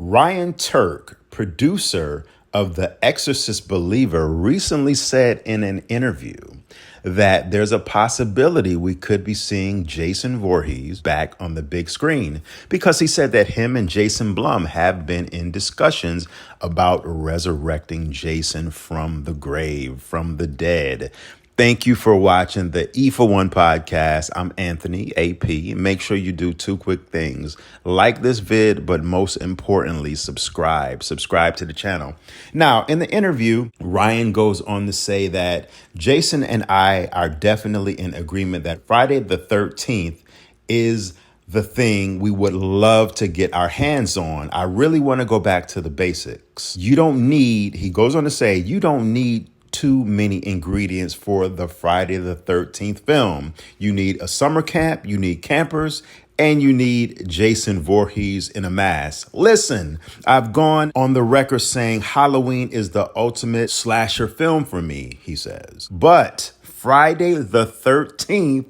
Ryan Turk, producer of The Exorcist Believer, recently said in an interview that there's a possibility we could be seeing Jason Voorhees back on the big screen, because he said that him and Jason Blum have been in discussions about resurrecting Jason from the grave, from the dead. Thank you for watching the E for One podcast. I'm Anthony, AP. Make sure you do two quick things. Like this vid, but most importantly, subscribe. Subscribe to the channel. Now, in the interview, Ryan goes on to say that Jason and I are definitely in agreement that Friday the 13th is the thing we would love to get our hands on. I really want to go back to the basics. He goes on to say, you don't need too many ingredients for the Friday the 13th film. You need a summer camp, you need campers, and you need Jason Voorhees in a mask. Listen, I've gone on the record saying Halloween is the ultimate slasher film for me, he says. But Friday the 13th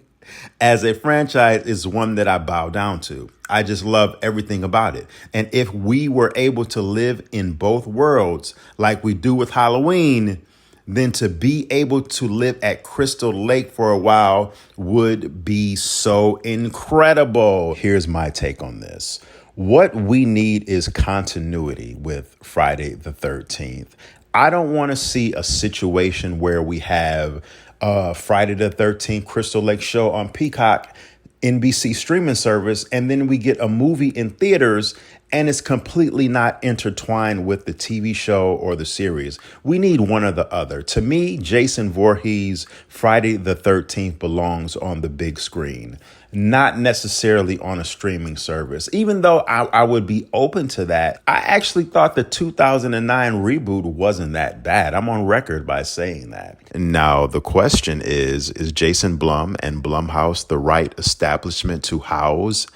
as a franchise is one that I bow down to. I just love everything about it. And if we were able to live in both worlds like we do with Halloween, then to be able to live at Crystal Lake for a while would be so incredible. Here's my take on this. What we need is continuity with Friday the 13th. I don't want to see a situation where we have Friday the 13th Crystal Lake show on Peacock, NBC streaming service, and then we get a movie in theaters and it's completely not intertwined with the TV show or the series. We need one or the other. To me, Jason Voorhees' Friday the 13th belongs on the big screen, not necessarily on a streaming service. Even though I would be open to that, I actually thought the 2009 reboot wasn't that bad. I'm on record by saying that. Now, the question is Jason Blum and Blumhouse the right establishment to house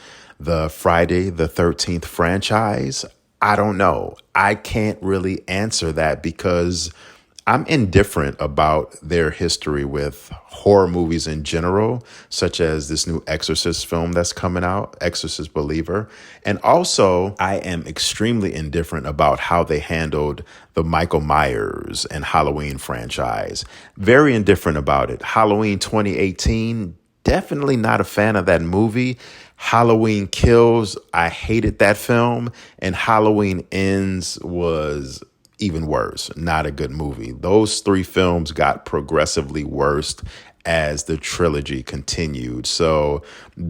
the Friday the 13th franchise? I don't know. I can't really answer that because I'm indifferent about their history with horror movies in general, such as this new Exorcist film that's coming out, Exorcist Believer. And also, I am extremely indifferent about how they handled the Michael Myers and Halloween franchise. Very indifferent about it. Halloween 2018, definitely not a fan of that movie. Halloween Kills, I hated that film. And Halloween Ends was even worse. Not a good movie. Those three films got progressively worse as the trilogy continued. So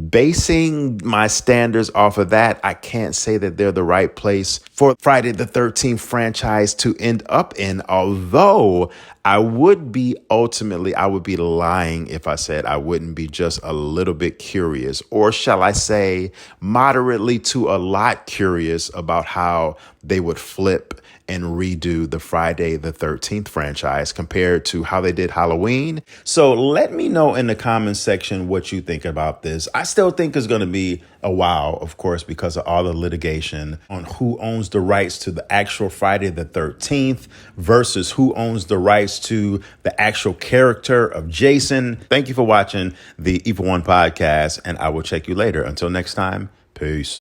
basing my standards off of that, I can't say that they're the right place for Friday the 13th franchise to end up in, although I would be lying if I said I wouldn't be just a little bit curious, or shall I say moderately to a lot curious about how they would flip and redo the Friday the 13th franchise compared to how they did Halloween. So let me know in the comments section what you think about this. I still think it's going to be a while, of course, because of all the litigation on who owns the rights to the actual Friday the 13th versus who owns the rights to the actual character of Jason. Thank you for watching the E for One podcast, and I will check you later. Until next time, peace.